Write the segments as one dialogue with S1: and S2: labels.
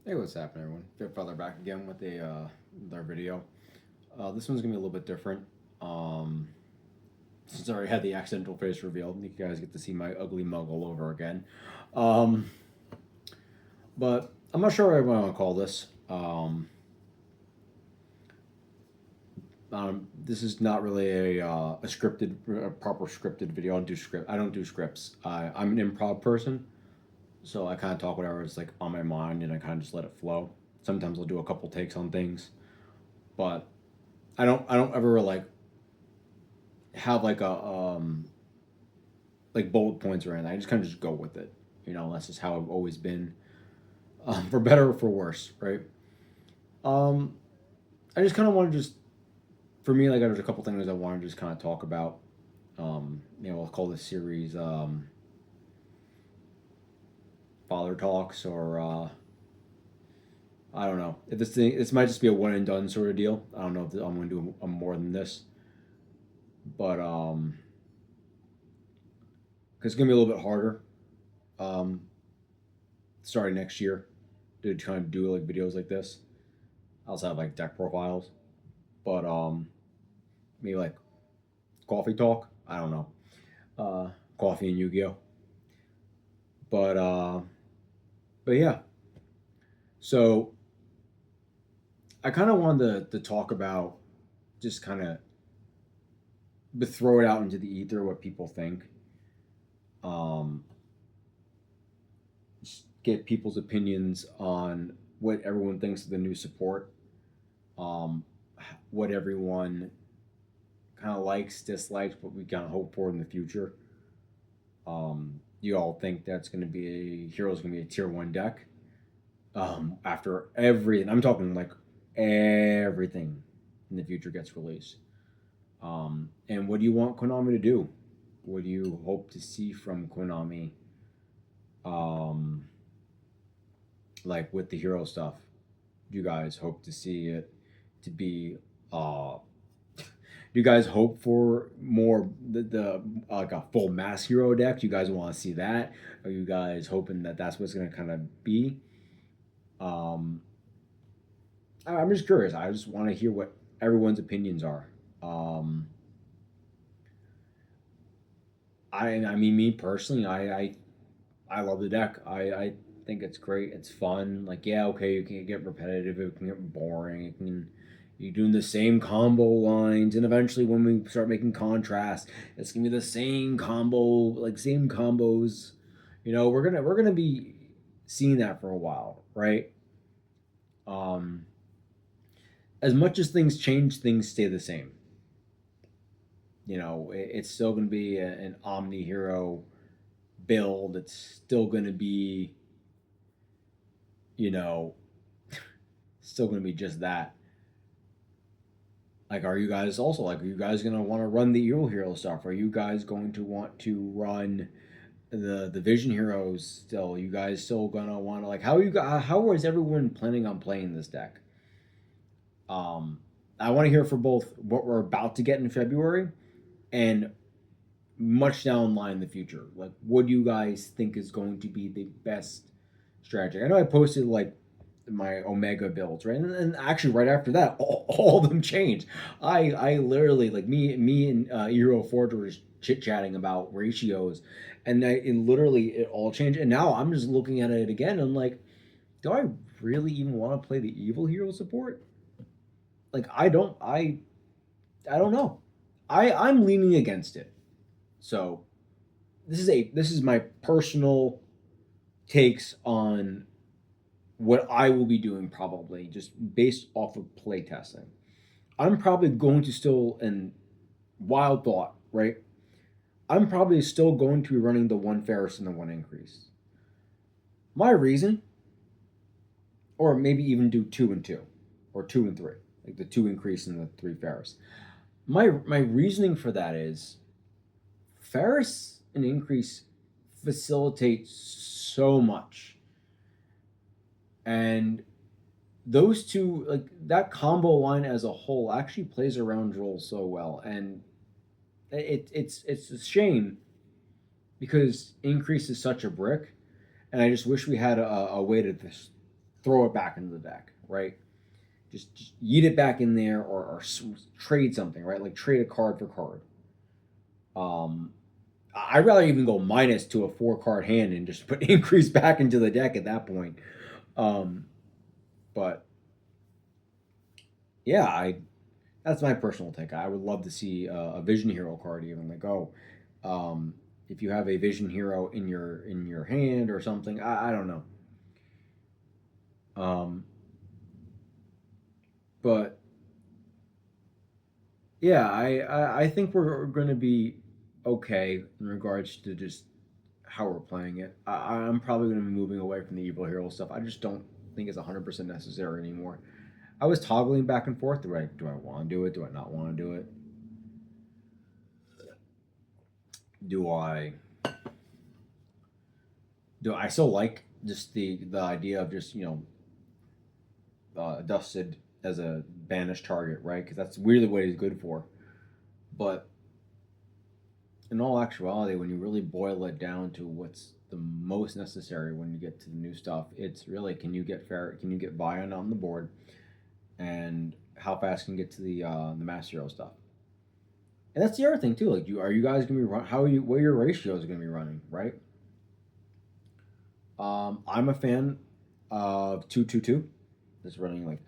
S1: Hey, what's happening, everyone? Fit Father back again with our video. This one's gonna be a little bit different. Um, since I already had the accidental face reveal, you guys get to see my ugly mug all over again. Um, but I'm not sure what I want to call this. This is not really a proper scripted video. I don't do scripts. I'm an improv person, so I kind of talk whatever is like on my mind, and I kind of just let it flow. Sometimes I'll do a couple takes on things, but I don't ever like have like a like bullet points or anything. I just kind of just go with it. That's just how I've always been, for better or for worse, right? Um, I just kind of want to just for me like there's a couple things I want to just kind of talk about. I'll call this series Father Talks or I don't know. If this might just be a one and done sort of deal. I don't know if I'm going to do more than this, but cause it's gonna be a little bit harder um, starting next year to kind of do like videos like this. I also have like deck profiles, but maybe like coffee talk. I don't know, coffee and Yu-Gi-Oh. But uh, but yeah. So I kind of wanted to talk about just kind of but throw it out into the ether what people think. Um, just get people's opinions on what everyone thinks of the new support. Um, what everyone kind of likes, dislikes, what we kind of hope for in the future. You all think that's going to be Heroes going to be a tier one deck? After everything, I'm talking like everything in the future gets released. And what do you want Konami to do? What do you hope to see from Konami? Um, like with the hero stuff, do you guys hope to see it to be do you guys hope for more the like a full mass hero deck? Do you guys want to see that? Are you guys hoping that that's what's going to kind of be? Um, I'm just curious. I just want to hear what everyone's opinions are. Um, I mean, me personally, I love the deck. I think it's great. It's fun. Like, yeah, okay, you can get repetitive. It can get boring. It can you're doing the same combo lines, and eventually, when we start making contrast, it's gonna be the same combo, like same combos. We're gonna be seeing that for a while, right? Um, as much as things change, things stay the same. It's still gonna be an Omni Hero build. It's still gonna be, you know, still gonna be just that. Like, are you guys also like? Are you guys gonna want to run the Euro Hero stuff? Are you guys going to want to run the Vision Heroes still? You guys still gonna want to like? How is everyone planning on playing this deck? Um, I want to hear for both what we're about to get in February and much down the line in the future. Like, what do you guys think is going to be the best strategy? I know I posted like my Omega builds, right? And actually, right after that, all of them changed. I literally like me and Euro Forge were just chit chatting about ratios, and literally it all changed. And now I'm just looking at it again. And I'm like, do I really even want to play the evil hero support? Like, I don't know. I'm leaning against it. So this is my personal takes on what I will be doing probably just based off of play testing. I'm probably going to still and wild thought, right? I'm probably still going to be running the one Ferris and the one increase. My reason, or maybe even do two and two, or two and three, like the two increase and the three Ferris. My reasoning for that is Ferris and increase facilitate so much, and those two like that combo line as a whole actually plays around Droll so well, and it's a shame because increase is such a brick, and I just wish we had a way to just throw it back into the deck, right? Just yeet it back in there, or trade something, right? Like trade a card for card. Um, I'd rather even go minus to a 4 card hand and just put increase back into the deck at that point. Um, but yeah, I that's my personal take. I would love to see a Vision Hero card, even like, oh, um, if you have a Vision Hero in your hand or something. I don't know. Um, but yeah, I think we're going to be okay in regards to just how we're playing it. I'm probably going to be moving away from the Evil Hero stuff. I just don't think it's 100% necessary anymore. I was toggling back and forth. Do I want to do it? Do I not want to do it? Do I do I still like just the idea of just dusted as a banished target, right? Because that's really what he's good for. But in all actuality, when you really boil it down to what's the most necessary when you get to the new stuff, it's really can you get Vion on the board, and how fast can you get to the Master Hero stuff. And that's the other thing too. Like, are you guys gonna be run? How are you? What are your ratios gonna be running? Right. I'm a fan of 2-2-2. That's running like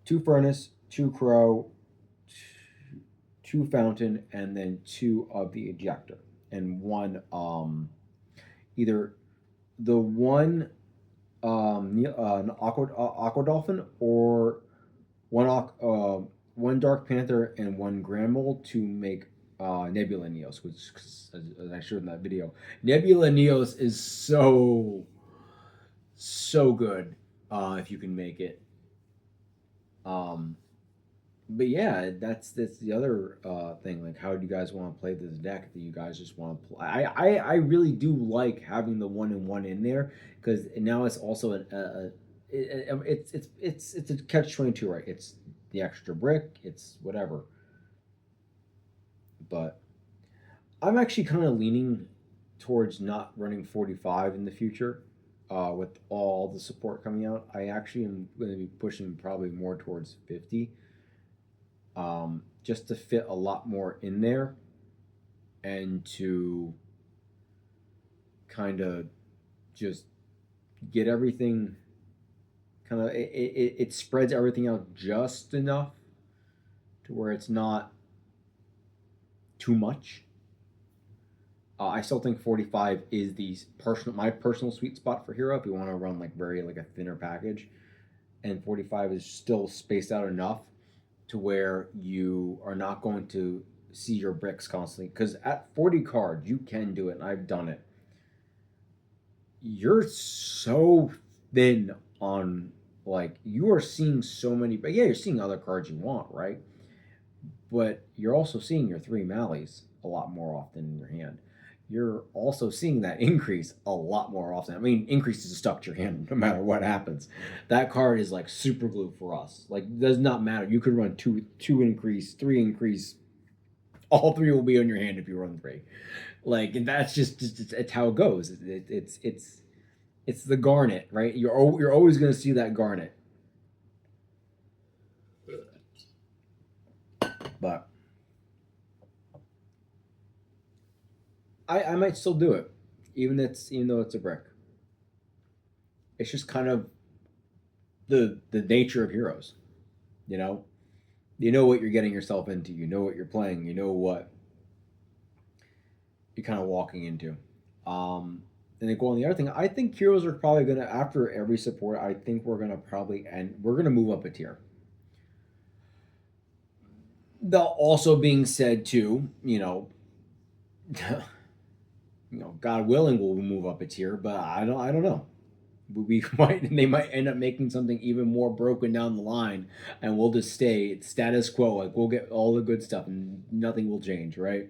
S1: 2 Furnace, 2 Crow, two Fountain, and then 2 of the Ejector, and either the one an aqua dolphin, or one Dark Panther and one Gramble to make Nebula Neos, which, as I showed in that video, Nebula Neos is so good if you can make it. Um, but yeah, that's the other thing. Like, how do you guys want to play this deck? Do you guys just want to play? I really do like having the 1-in-1 in there, because now it's also it's a catch 22, right? It's the extra brick, it's whatever. But I'm actually kind of leaning towards not running 45 in the future. With all the support coming out, I actually am going to be pushing probably more towards 50, just to fit a lot more in there, and to kind of just get everything kind of it spreads everything out just enough to where it's not too much. I still think 45 is the my personal sweet spot for hero if you want to run like very like a thinner package, and 45 is still spaced out enough to where you are not going to see your bricks constantly, because at 40 cards you can do it, and I've done it. You're so thin on, like, you are seeing so many, but yeah, you're seeing other cards you want, right? But you're also seeing your 3 Malleys a lot more often in your hand. You're also seeing that increase a lot more often. I mean, increase is stuck to your hand no matter what happens. That card is like super glue for us. Like, it does not matter. You could run two increase, 3 increase. All three will be on your hand if you run 3. Like, and that's just it's how it goes. It's the garnet, right? You're always going to see that garnet. But I might still do it, even though it's a brick. It's just kind of the nature of heroes, you know. You know what you're getting yourself into. You know what you're playing. You know what you're kind of walking into. And then go on the other thing. I think heroes are probably gonna, after every support, I think we're gonna probably end. We're gonna move up a tier. The also being said too, God willing, we'll move up a tier, but I don't know. We might they might end up making something even more broken down the line, and we'll just stay status quo. Like, we'll get all the good stuff, and nothing will change, right?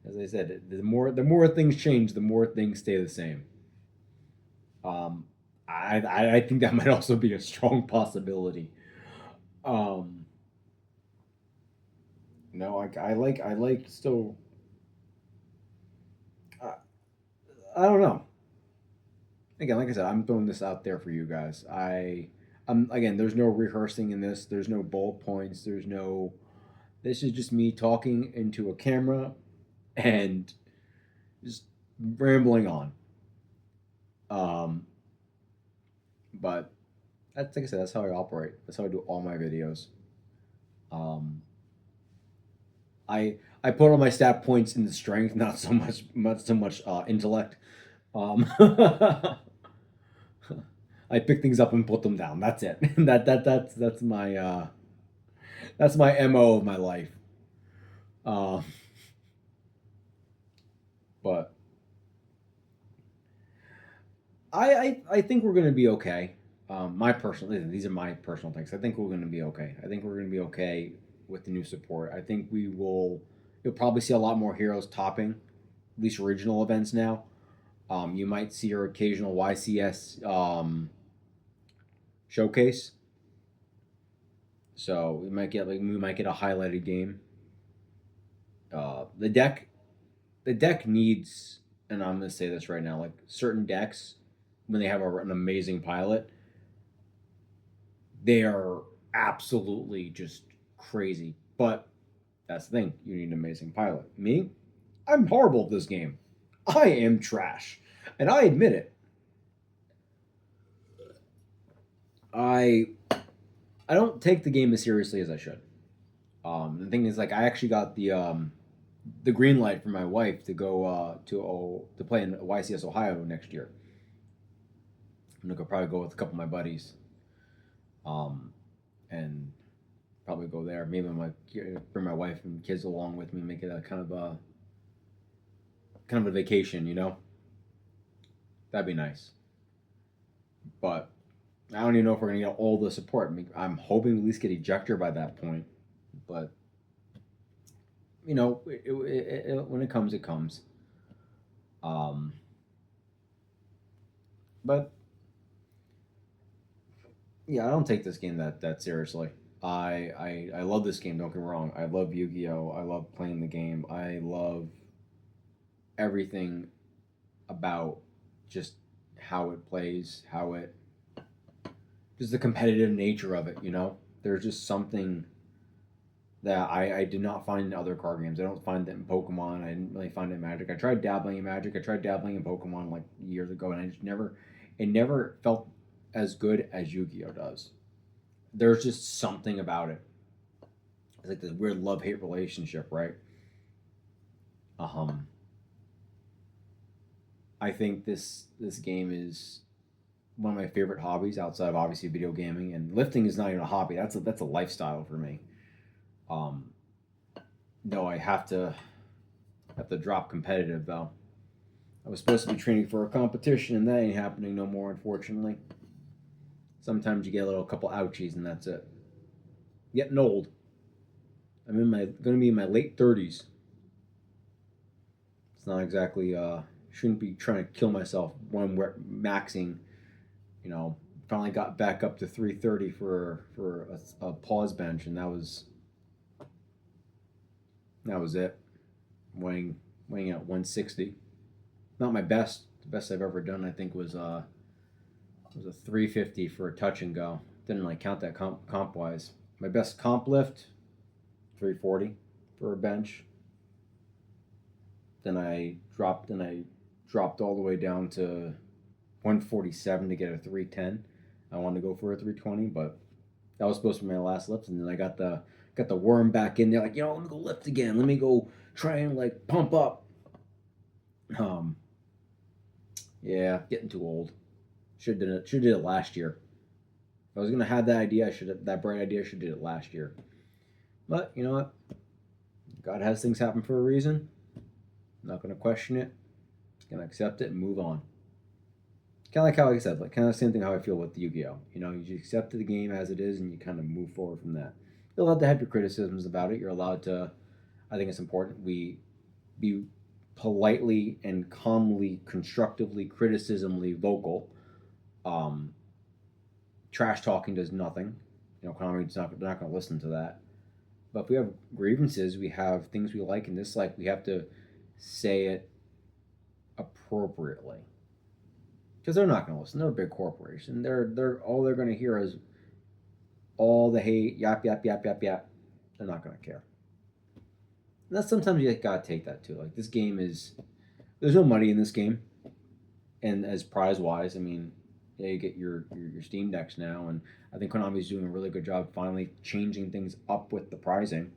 S1: As I said, the more things change, the more things stay the same. Um, I think that might also be a strong possibility. Um, no, I like still. I, I don't know. again, like I said, I'm throwing this out there for you guys. I'm again. There's no rehearsing in this. There's no bullet points. There's no. This is just me talking into a camera and just rambling on. Um, but that's like I said. That's how I operate. That's how I do all my videos. Um, I put all my stat points into strength, not so much intellect. Um, I pick things up and put them down. That's it. That's my mo of my life. Um, but I think we're gonna be okay. My personal these are my personal things. I think we're gonna be okay. I think we're gonna be okay with the new support. I think we will. You'll probably see a lot more heroes topping, at least regional events now. You might see your occasional YCS showcase. So we might get a highlighted game. The deck needs, and I'm gonna say this right now, like certain decks when they have an amazing pilot, they are absolutely just crazy. But that's the thing, you need an amazing pilot. Me, I'm horrible at this game. I am trash, and I admit it. I I don't take the game as seriously as I should. The thing is, like, I actually got the green light from my wife to go to play in YCS Ohio next year. I'm gonna probably go with a couple of my buddies, um, and probably go there. Maybe bring my wife and kids along with me, make it a kind of a vacation. That'd be nice. But I don't even know if we're gonna get all the support. I mean, I'm hoping to at least get ejector by that point. But when it comes, it comes. Um, but yeah, I don't take this game that seriously. I love this game. Don't get me wrong. I love Yu-Gi-Oh. I love playing the game. I love everything about just how it plays, just the competitive nature of it. There's just something that I did not find in other card games. I don't find it in Pokemon. I didn't really find it in Magic. I tried dabbling in Magic. I tried dabbling in Pokemon like years ago, and it never felt as good as Yu-Gi-Oh does. There's just something about it. It's like this weird love hate relationship, right? Um, I think this game is one of my favorite hobbies outside of obviously video gaming, and lifting is not even a hobby. That's a lifestyle for me. Um, no, I have to drop competitive though. I was supposed to be training for a competition, and that ain't happening no more, unfortunately. Sometimes you get a little couple ouchies, and that's it. Getting old. Gonna be in my late 30s. It's not exactly shouldn't be trying to kill myself when we're maxing. You know, finally got back up to 330 for a pause bench, and that was it. Weighing weighing at 160. Not my best. The best I've ever done, I think, was a 350 for a touch and go. Didn't really count that comp wise. My best comp lift, 340 for a bench. Then I dropped all the way down to 147 to get a 310. I wanted to go for a 320, but that was supposed to be my last lift, and then I got the worm back in there. Like, let me go lift again. Let me go try and like pump up. Um, yeah, getting too old. Should did it. Should did it last year. If I was gonna have that idea, I should have that bright idea. I should did it last year. But you know what? God has things happen for a reason. I'm not gonna question it. Gonna accept it and move on. Kind of like how I said, like kind of the same thing how I feel with Yu-Gi-Oh. You just accept the game as it is, and you kind of move forward from that. You're allowed to have your criticisms about it. You're allowed to. I think it's important we be politely and calmly, constructively, criticismly vocal. Um, Trash talking does nothing. Konami's not they're not going to listen to that. But if we have grievances, we have things we like and dislike. We have to say it appropriately. because they're not going to listen. They're a big corporation. They're all they're going to hear is all the hate, yap yap yap yap yap. They're not going to care. And that's sometimes you gotta take that too. Like this game is, there's no money in this game, and as prize wise, I mean, yeah, you get your Steam decks now, and I think Konami's doing a really good job finally changing things up with the prizing.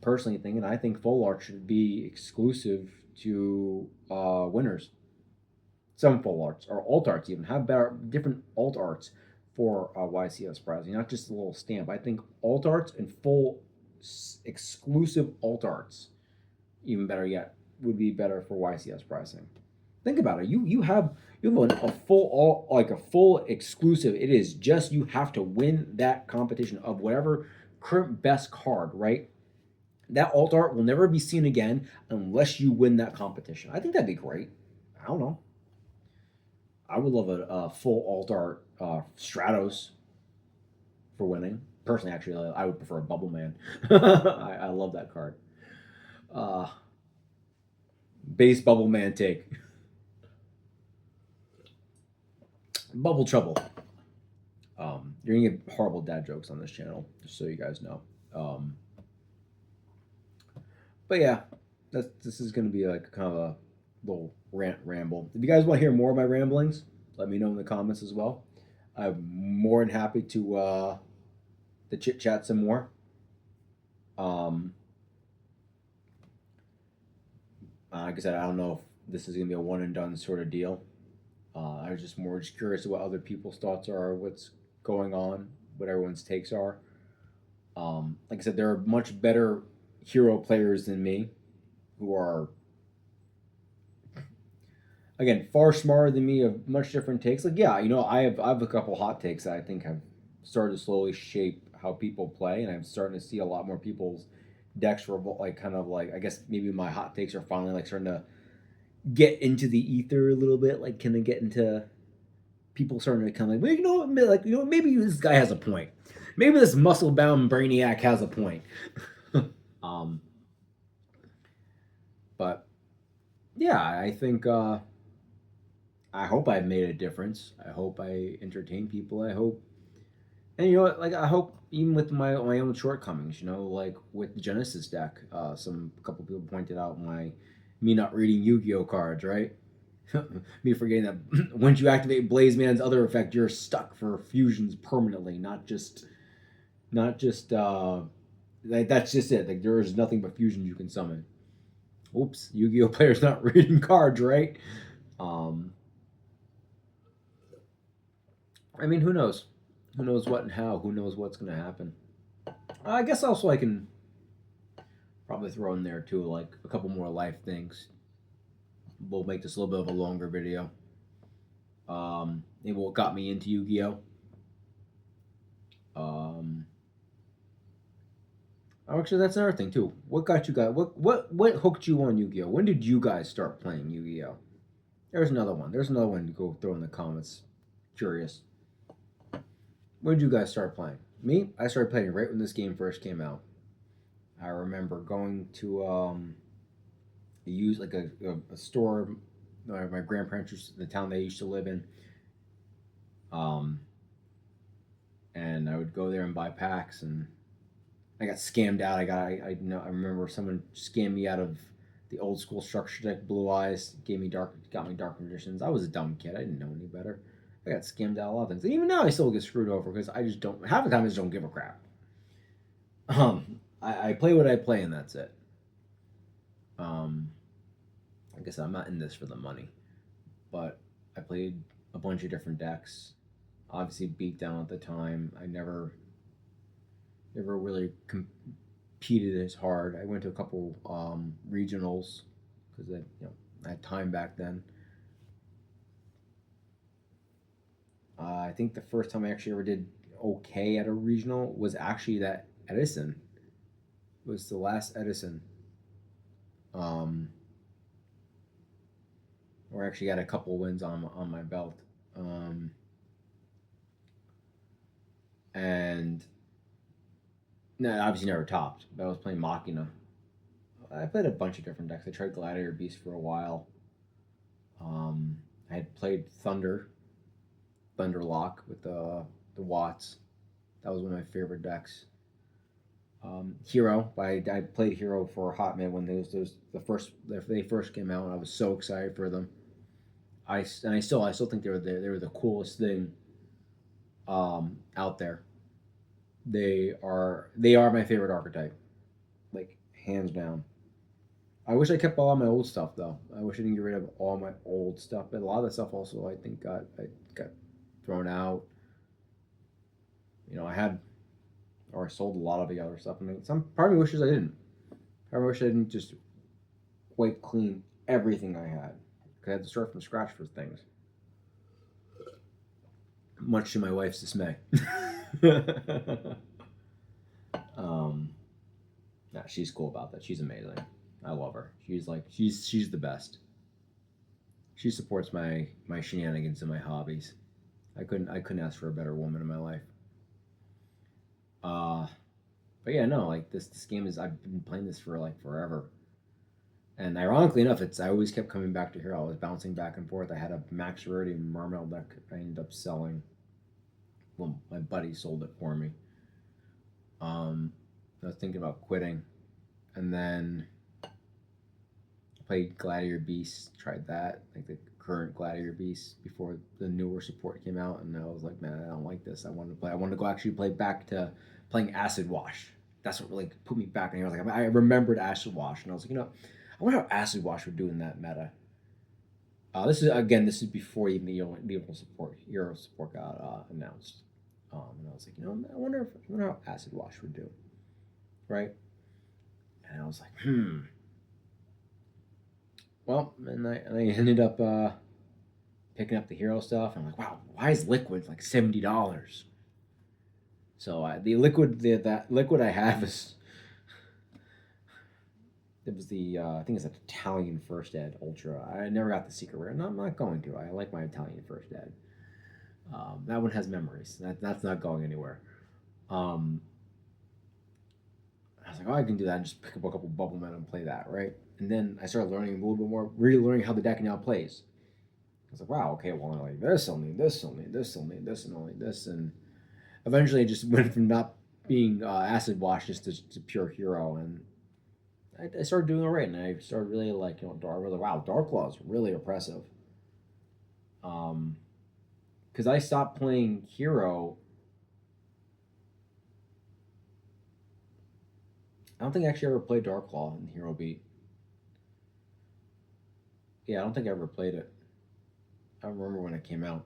S1: Personally thinking, I think full art should be exclusive to winners. Some full arts or alt arts even have better different alt arts for YCS prizing, not just a little stamp. I think alt arts and full exclusive alt arts, even better yet, would be better for YCS pricing. Think about it. You have a full all like a full exclusive. It is just you have to win that competition of whatever current best card, right? That alt art will never be seen again unless you win that competition. I think that'd be great. I don't know. I would love a full alt art Stratos for winning. Personally, actually, I would prefer a Bubble Man. I love that card. Uh, Base Bubble Man take. Bubble Trouble. You're gonna get horrible dad jokes on this channel, just so you guys know. Um, but yeah, this is gonna be like kind of a little rant ramble. If you guys want to hear more of my ramblings, let me know in the comments as well. I'm more than happy to chit chat some more. Um, like I said, I don't know if this is gonna be a one and done sort of deal. I was just more just curious what other people's thoughts are, what's going on, what everyone's takes are. Like I said, there are much better hero players than me who are, again, far smarter than me of much different takes. Like, yeah, I have a couple hot takes that I think have started to slowly shape how people play, and I'm starting to see a lot more people's decks revolt. Like, kind of like, I guess maybe my hot takes are finally like starting to get into the ether a little bit. Like, can they get into people starting to come like, well, maybe this guy has a point. Maybe this muscle bound brainiac has a point. um, but yeah, I think I hope I've made a difference. I hope I entertain people. I hope, and like I hope even with my own shortcomings, like with the Genesis deck, a couple people pointed out me not reading Yu-Gi-Oh cards, right? Me forgetting that once you activate Blaze Man's other effect, you're stuck for fusions permanently, not just like that's just it. Like there is nothing but fusions you can summon. Oops, Yu-Gi-Oh players not reading cards, right? Um, I mean, who knows? Who knows what and how? Who knows what's gonna happen? I guess also I can probably throw in there too, like a couple more life things. We'll make this a little bit of a longer video. Maybe what got me into Yu-Gi-Oh. Um, Actually, that's another thing too. What got you guys? What hooked you on Yu-Gi-Oh? When did you guys start playing Yu-Gi-Oh? There's another one. There's another one to go throw in the comments. Curious. When did you guys start playing? Me, I started playing right when this game first came out. I remember going to use like a store. My grandparents used the town they used to live in. Um, and I would go there and buy packs, and I got scammed out. I remember someone scammed me out of the old school structure deck, Blue Eyes, got me dark conditions. I was a dumb kid. I didn't know any better. I got scammed out a lot of things. And even now, I still get screwed over because I just don't. Half the time, I just don't give a crap. I play what I play, and that's it. Um, I guess I'm not in this for the money, but I played a bunch of different decks. Obviously, beat down at the time. I never really competed as hard. I went to a couple regionals because I had time back then. I think the first time I actually ever did okay at a regional was actually that Edison. It was the last Edison. Um, where I actually got a couple wins on my belt. And no, obviously never topped. But I was playing Machina. I played a bunch of different decks. I tried Gladiator Beast for a while. I had played Thunderlock with the Watts. That was one of my favorite decks. Hero, I played Hero for a hot minute when those they first came out. And I was so excited for them. I still think they were the coolest thing out there. They are my favorite archetype, like hands down. I wish I kept all my old stuff though. I wish I didn't get rid of all my old stuff. But a lot of that stuff also I think got thrown out. I had or I sold a lot of the other stuff. And some part of me wishes I didn't. I wish I didn't just wipe clean everything I had. Cause I had to start from scratch for things. Much to my wife's dismay. um, nah, she's cool about that. She's amazing. I love her. She's the best. She supports my shenanigans and my hobbies. I couldn't ask for a better woman in my life. Uh, but yeah, no, like this game is I've been playing this for like forever. And ironically enough, I always kept coming back to Hero. I was bouncing back and forth. I had a max rarity Marmel deck I ended up selling. Well, my buddy sold it for me. I was thinking about quitting, and then I played Gladiator Beast. Tried that, like the current Gladiator Beast before the newer support came out, and I was like, man, I don't like this. I wanted to go actually play back to playing Acid Wash. That's what really put me back. And I was like, I remembered Acid Wash, and I was like, I wonder how Acid Wash would do in that meta. This is before even the Euro support got announced. And I was like, I wonder how Acid Wash would do, right? And I was like, Well, and I ended up picking up the hero stuff. And I'm like, wow, why is liquid like $70? So the liquid that liquid I have is it was the I think it's an Italian first ed ultra. I never got the secret rare. No, I'm not going to. I like my Italian first ed. That one has memories. That's not going anywhere. Um, I was like, oh, I can do that and just pick up a couple bubble men and play that, right? And then I started learning a little bit more, really learning how the deck now plays. I was like, wow, okay, well, I like this, only this, only this, only this, and only this. And eventually it just went from not being acid wash just to pure hero. And I started doing it right. And I started really like, Dark. Really, wow, Dark Claw is really oppressive. Um, because I stopped playing hero. I don't think I actually ever played Dark Claw in Hero Beat. Yeah, I don't think I ever played it. I don't remember when it came out.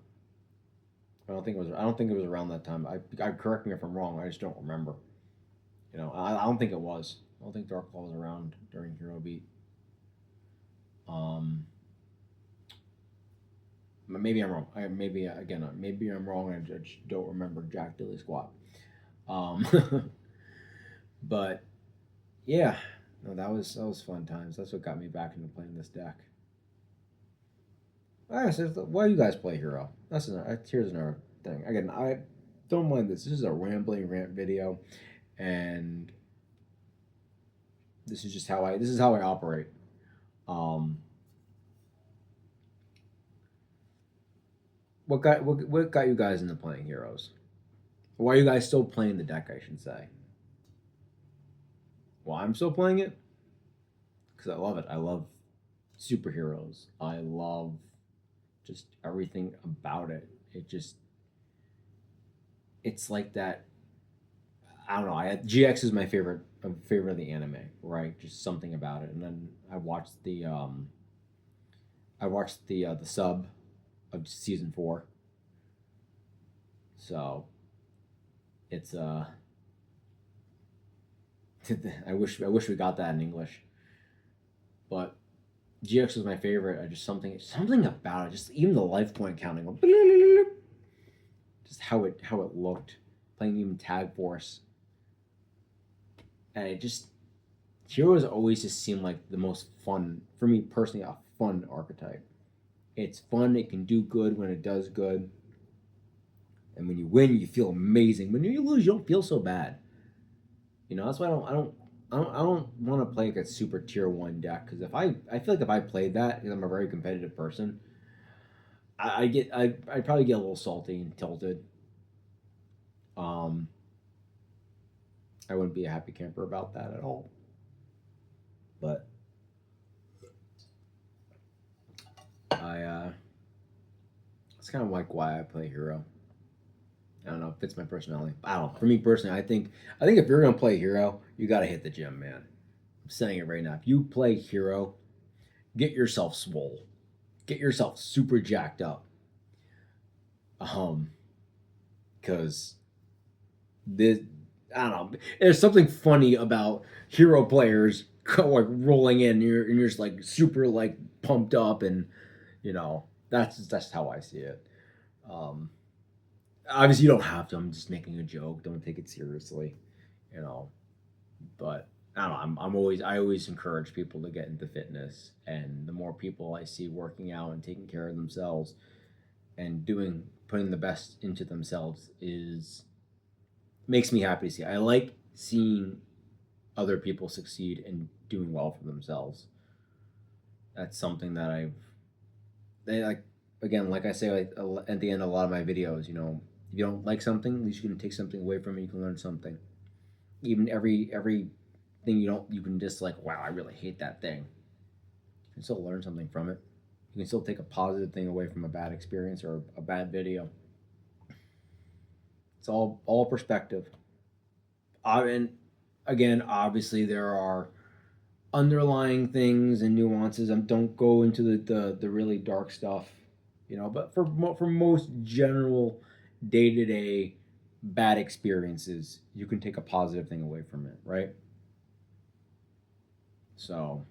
S1: I don't think it was around that time. I correct me if I'm wrong. I just don't remember. I don't think it was. I don't think Dark Claw was around during Hero Beat. Um, maybe I'm wrong. Maybe I'm wrong. I just don't remember Jack Dilly Squat. Um, but yeah, no, that was fun times. That's what got me back into playing this deck. All right, so why do you guys play Hero? Here's another thing. Again, I don't mind this. This is a rambling rant video, and this is how I operate. Um, what got you guys into playing Heroes? Why are you guys still playing the deck? I should say. Well, I'm still playing it because I love it. I love superheroes. I love just everything about it. It's like that. I don't know. GX is my favorite of the anime, right? Just something about it. And then I watched the sub of season 4. So it's I wish we got that in English, but GX was my favorite. I just something about it. Just even the life point counting, just how it looked, playing even Tag Force, and it just Heroes always just seemed like the most fun for me personally. A fun archetype. It's fun. It can do good when it does good, and when you win, you feel amazing. When you lose, you don't feel so bad. That's why I don't want to play like a super tier 1 deck because if I feel like if I played that because I'm a very competitive person, I probably get a little salty and tilted. Um, I wouldn't be a happy camper about that at all. But I it's kind of like why I play hero. I don't know, it fits my personality. I don't know. For me personally, I think if you're gonna play hero, you gotta hit the gym, man. I'm saying it right now. If you play hero, get yourself swole. Get yourself super jacked up. Um, because this I don't know. There's something funny about hero players like rolling in. And you're just like super like pumped up, and that's how I see it. Um, Obviously, you don't have to. I'm just making a joke. Don't take it seriously, you know. But I don't know. I always encourage people to get into fitness, and the more people I see working out and taking care of themselves and putting the best into themselves is makes me happy to see. I like seeing other people succeed and doing well for themselves. That's something that they like. Again, like I say, like at the end of a lot of my videos, if you don't like something, at least you can take something away from it. You can learn something. Even every thing you can just like, wow, I really hate that thing. You can still learn something from it. You can still take a positive thing away from a bad experience or a bad video. It's all perspective. And again, obviously there are underlying things and nuances. Don't go into the really dark stuff, But for most general day to day bad experiences, you can take a positive thing away from it, right? So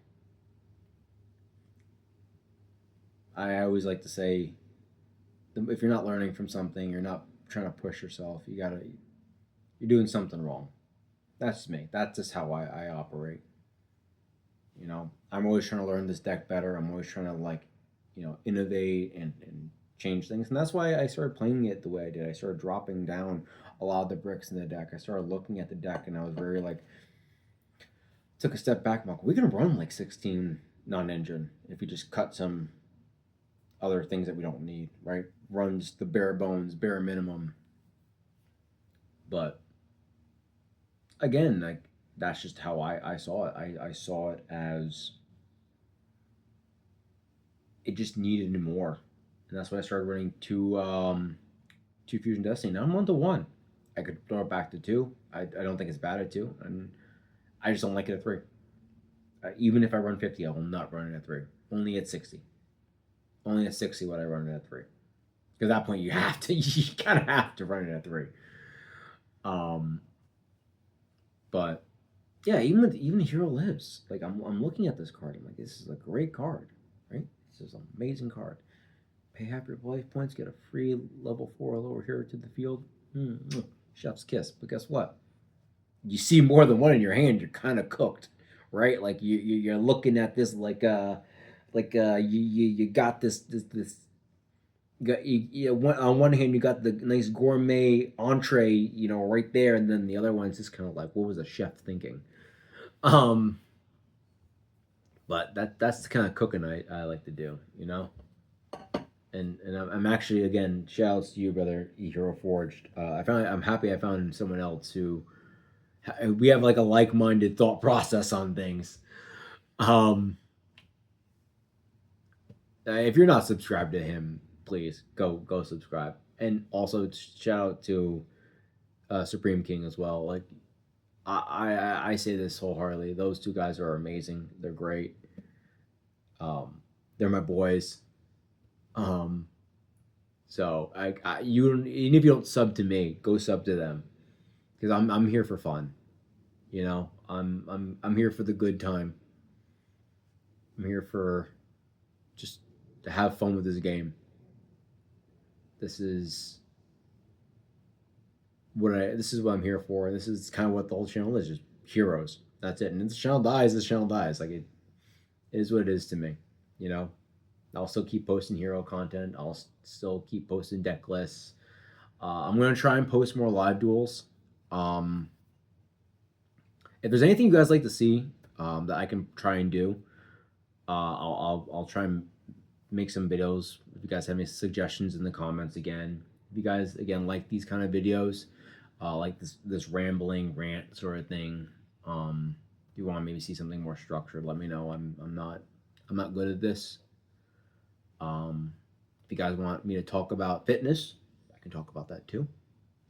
S1: I always like to say, if you're not learning from something, you're not trying to push yourself. You're doing something wrong. That's just me. That's just how I operate. I'm always trying to learn this deck better. I'm always trying to like, innovate and change things. And that's why I started playing it the way I did. I started dropping down a lot of the bricks in the deck. I started looking at the deck and I was very like, took a step back. I'm like, we can run like 16 non-engine if you just cut some other things that we don't need, right? Runs the bare bones, bare minimum. But again, like that's just how I saw it. I saw it as it just needed more, and that's why I started running two Fusion Destiny. Now I'm on to one. I could throw it back to two. I don't think it's bad at two, and I just don't like it at three. Even if I run 50, I will not run it at three. Only at 60. Only at 60 would I run it at three. Because at that point you kind of have to run it at three. Um, but yeah, even Hero Lives, like I'm looking at this card. I'm like, this is a great card, right? This is an amazing card. Pay half your life points, get a free level 4 or lower hero to the field. Chef's kiss. But guess what? You see more than one in your hand, you're kind of cooked, right? Like you're looking at this you got this. On one hand you got the nice gourmet entree, right there, and then the other one's just kind of like, what was the chef thinking? Um, but that's the kind of cooking I like to do, and I'm actually, again, shout outs to you, brother E Hero Forged. I'm happy I found someone else who we have like a like minded thought process on things. Um, if you're not subscribed to him, please go subscribe, and also shout out to Supreme King as well. Like I say this wholeheartedly. Those two guys are amazing. They're great. They're my boys. Um, so even if you don't sub to me, go sub to them because I'm here for fun. I'm here for the good time. I'm here for just to have fun with this game. This is this is what I'm here for. This is kind of what the whole channel is, just heroes. That's it. And if the channel dies, this channel dies. Like it is what it is to me. You know, I'll still keep posting hero content. I'll still keep posting deck lists. I'm gonna try and post more live duels. Um, if there's anything you guys like to see that I can try and do, I'll try and make some videos. If you guys have any suggestions in the comments, again, if you guys again like these kind of videos, like this rambling rant sort of thing, if you want to maybe see something more structured, let me know. I'm not good at this. If you guys want me to talk about fitness, I can talk about that too.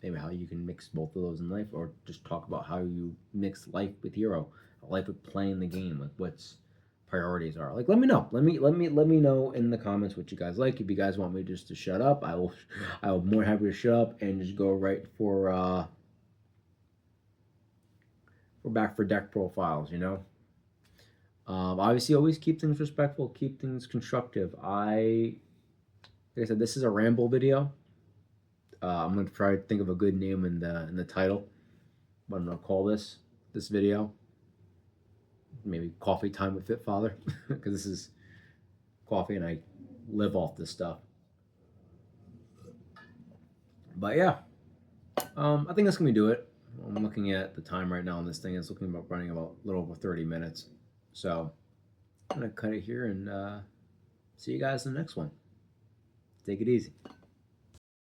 S1: Maybe how you can mix both of those in life, or just talk about how you mix life with hero, life with playing the game, like what's priorities are. Like, let me know. Let me know in the comments what you guys like. If you guys want me just to shut up, I will be more happy to shut up and just go right for we're back for deck profiles. Obviously, always keep things respectful, keep things constructive. Like I said, this is a ramble video. I'm gonna try to think of a good name in the title. What I'm gonna call this video. Maybe Coffee Time with Fit Father, because this is coffee and I live off this stuff. But yeah, I think that's gonna do it. I'm looking at the time right now on this thing. It's looking about running about a little over 30 minutes. So I'm gonna cut it here and see you guys in the next one. Take it easy.